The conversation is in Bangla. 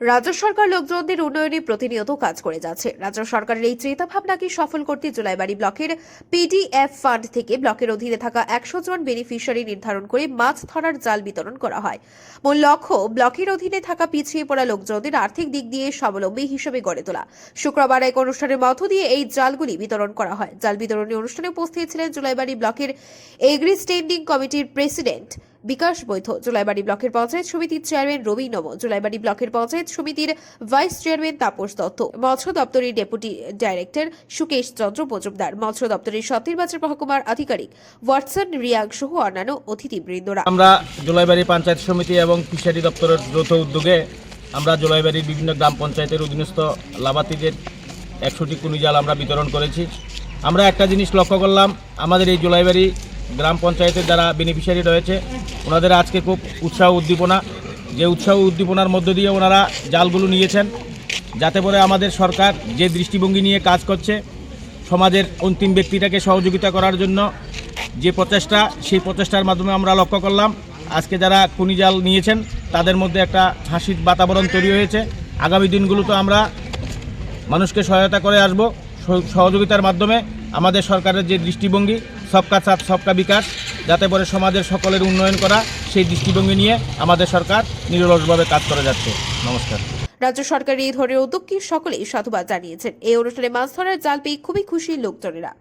রাজ্য সরকার লোকজনদের উন্নয়নে প্রতিনিয়ত কাজ করে যাচ্ছে। রাজ্য সরকারের এই চিন্তা ভাবনাকে সফল করতে জুলাইবাড়ি ব্লকের পিডিএফ ফান্ড থেকে ব্লকের অধীনে থাকা 100 জন বেনিফিশিয়ারি নির্ধারণ করে মাছ ধরার জাল বিতরণ করা হয়। মূল লক্ষ্য ব্লকের অধীনে থাকা পিছিয়ে পড়া লোকজনদের আর্থিক দিক দিয়ে স্বাবলম্বী হিসেবে গড়ে তোলা। শুক্রবার এক অনুষ্ঠানের মধ্য দিয়ে এই জালগুলি বিতরণ করা হয়। জাল বিতরণী অনুষ্ঠানে উপস্থিত ছিলেন জুলাইবাড়ি ব্লকের এগ্রি স্ট্যান্ডিং কমিটির প্রেসিডেন্ট বিকাশ বৈধ, জুলাইবাড়ি ব্লকের পঞ্চায়েত সমিতির চেয়ারম্যান রবি নম, জুলাইবাড়ি ব্লকের পঞ্চায়েত সমিতির ভাইস চেয়ারম্যান তাপস দত্ত, মৎস্য দপ্তরের ডেপুটি ডাইরেক্টর সুকেশ চন্দ্র মজুমদার, মৎস্য দপ্তরের সতীর বাজার মহকুমার আধিকারিক ওয়াটসন রিয়াং সহ অন্যান্য অতিথিবৃন্দরা। আমরা জুলাইবাড়ি পঞ্চায়েত সমিতি এবং ফিশারি দপ্তরের যৌথ উদ্যোগে আমরা জুলাইবাড়ির বিভিন্ন গ্রাম পঞ্চায়েতের অধীনস্থ লাভার্থীদের 100টি কুনি জাল আমরা বিতরণ করেছি। আমরা একটা জিনিস লক্ষ্য করলাম, আমাদের এই জুলাইবাড়ি গ্রাম পঞ্চায়েতের যারা বেনিফিশিয়ারি রয়েছে ওনাদের আজকে খুব উৎসাহ উদ্দীপনার মধ্য দিয়ে ওনারা জালগুলো নিয়েছেন, যাতে করে আমাদের সরকার যে দৃষ্টিভঙ্গি নিয়ে কাজ করছে, সমাজের অন্তিম ব্যক্তিটাকে সহযোগিতা করার জন্য যে প্রচেষ্টা, সেই প্রচেষ্টার মাধ্যমে আমরা লক্ষ্য করলাম আজকে যারা কুনি জাল নিয়েছেন তাদের মধ্যে একটা হাসির বাতাবরণ তৈরি হয়েছে। আগামী দিনগুলোতে আমরা মানুষকে সহায়তা করে আসব সহযোগিতার মাধ্যমে। আমাদের সরকারের যে দৃষ্টিভঙ্গি সবকা সাথ সবকা বিকাশ, যাতে করে সমাজের সকলের উন্নয়ন করা, সেই দৃষ্টিভঙ্গি নিয়ে আমাদের সরকার নিরলসভাবে কাজ করে যাচ্ছে। নমস্কার। রাজ্য সরকারের এই ধরনের উদ্যোগকে সকলেই সাধুবাদ জানিয়েছেন। এই অনুষ্ঠানে মাছ ধরার জাল পেয়ে খুবই খুশি লোকজনেরা।